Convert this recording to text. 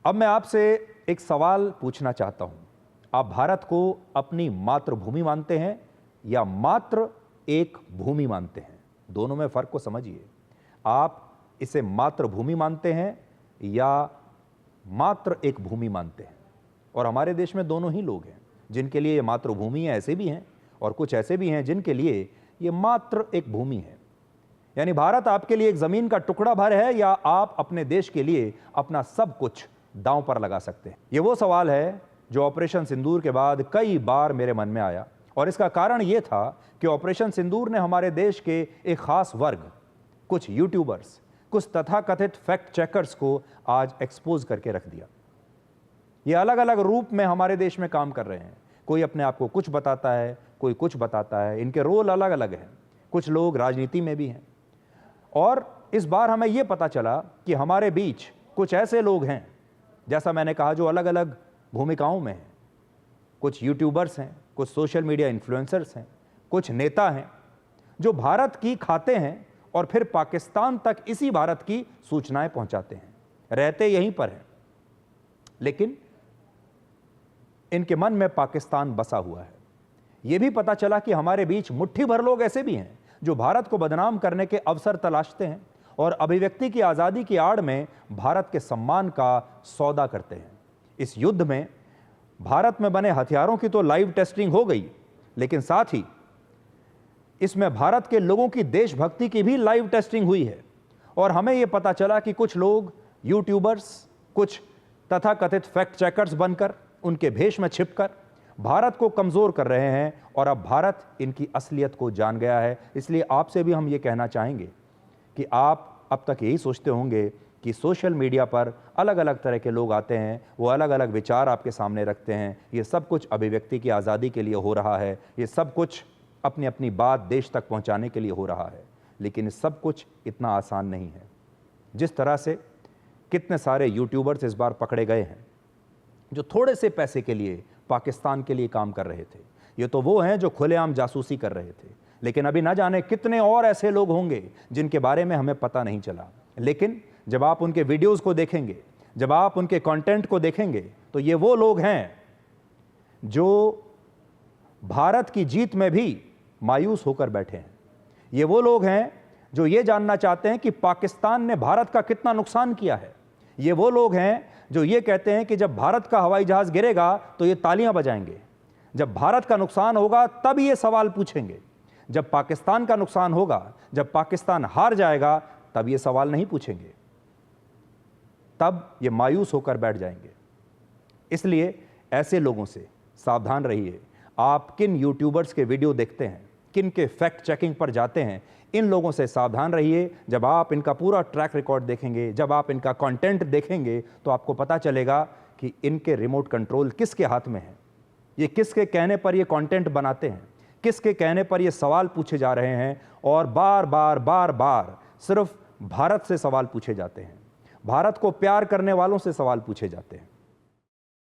अब मैं आपसे एक सवाल पूछना चाहता हूं। आप भारत को अपनी मातृभूमि मानते हैं या मात्र एक भूमि मानते हैं? दोनों में फर्क को समझिए। आप इसे मातृभूमि मानते हैं या मात्र एक भूमि मानते हैं? और हमारे देश में दोनों ही लोग हैं। जिनके लिए ये मातृभूमि है ऐसे भी हैं, और कुछ ऐसे भी हैं जिनके लिए ये मात्र एक भूमि है। यानी भारत आपके लिए एक जमीन का टुकड़ा भर है, या आप अपने देश के लिए अपना सब कुछ दांव पर लगा सकते हैं? ये वो सवाल है जो ऑपरेशन सिंदूर के बाद कई बार मेरे मन में आया, और इसका कारण यह था कि ऑपरेशन सिंदूर ने हमारे देश के एक खास वर्ग, कुछ यूट्यूबर्स, कुछ तथाकथित फैक्ट चेकर्स को आज एक्सपोज करके रख दिया। ये अलग अलग रूप में हमारे देश में काम कर रहे हैं। कोई अपने आप को कुछ बताता है, कोई कुछ बताता है। इनके रोल अलग अलग हैं। कुछ लोग राजनीति में भी हैं। और इस बार हमें यह पता चला कि हमारे बीच कुछ ऐसे लोग हैं, जैसा मैंने कहा, जो अलग अलग भूमिकाओं में हैं। कुछ यूट्यूबर्स हैं, कुछ सोशल मीडिया इन्फ्लुएंसर्स हैं, कुछ नेता हैं जो भारत की खाते हैं और फिर पाकिस्तान तक इसी भारत की सूचनाएं पहुंचाते हैं, रहते यहीं पर हैं, लेकिन इनके मन में पाकिस्तान बसा हुआ है। यह भी पता चला कि हमारे बीच मुट्ठी भर लोग ऐसे भी हैं जो भारत को बदनाम करने के अवसर तलाशते हैं और अभिव्यक्ति की आज़ादी की आड़ में भारत के सम्मान का सौदा करते हैं। इस युद्ध में भारत में बने हथियारों की तो लाइव टेस्टिंग हो गई, लेकिन साथ ही इसमें भारत के लोगों की देशभक्ति की भी लाइव टेस्टिंग हुई है। और हमें यह पता चला कि कुछ लोग यूट्यूबर्स, कुछ तथाकथित फैक्ट चेकर्स बनकर, उनके भेष में छिपकर भारत को कमजोर कर रहे हैं, और अब भारत इनकी असलियत को जान गया है। इसलिए आपसे भी हम ये कहना चाहेंगे कि आप अब तक यही सोचते होंगे कि सोशल मीडिया पर अलग अलग तरह के लोग आते हैं, वो अलग अलग विचार आपके सामने रखते हैं, ये सब कुछ अभिव्यक्ति की आज़ादी के लिए हो रहा है, ये सब कुछ अपनी अपनी बात देश तक पहुंचाने के लिए हो रहा है। लेकिन सब कुछ इतना आसान नहीं है। जिस तरह से कितने सारे यूट्यूबर्स इस बार पकड़े गए हैं जो थोड़े से पैसे के लिए पाकिस्तान के लिए काम कर रहे थे, ये तो वो हैं जो खुलेआम जासूसी कर रहे थे। लेकिन अभी ना जाने कितने और ऐसे लोग होंगे जिनके बारे में हमें पता नहीं चला। लेकिन जब आप उनके वीडियोस को देखेंगे, जब आप उनके कंटेंट को देखेंगे, तो ये वो लोग हैं जो भारत की जीत में भी मायूस होकर बैठे हैं। ये वो लोग हैं जो ये जानना चाहते हैं कि पाकिस्तान ने भारत का कितना नुकसान किया है। ये वो लोग हैं जो ये कहते हैं कि जब भारत का हवाई जहाज गिरेगा तो ये तालियां बजाएंगे, जब भारत का नुकसान होगा तब ये सवाल पूछेंगे, जब पाकिस्तान का नुकसान होगा, जब पाकिस्तान हार जाएगा तब ये सवाल नहीं पूछेंगे, तब ये मायूस होकर बैठ जाएंगे। इसलिए ऐसे लोगों से सावधान रहिए। आप किन यूट्यूबर्स के वीडियो देखते हैं, किन के फैक्ट चेकिंग पर जाते हैं, इन लोगों से सावधान रहिए। जब आप इनका पूरा ट्रैक रिकॉर्ड देखेंगे, जब आप इनका कंटेंट देखेंगे, तो आपको पता चलेगा कि इनके रिमोट कंट्रोल किसके हाथ में है, ये किसके कहने पर ये कंटेंट बनाते हैं, किसके कहने पर ये सवाल पूछे जा रहे हैं, और बार बार बार बार सिर्फ भारत से सवाल पूछे जाते हैं, भारत को प्यार करने वालों से सवाल पूछे जाते हैं।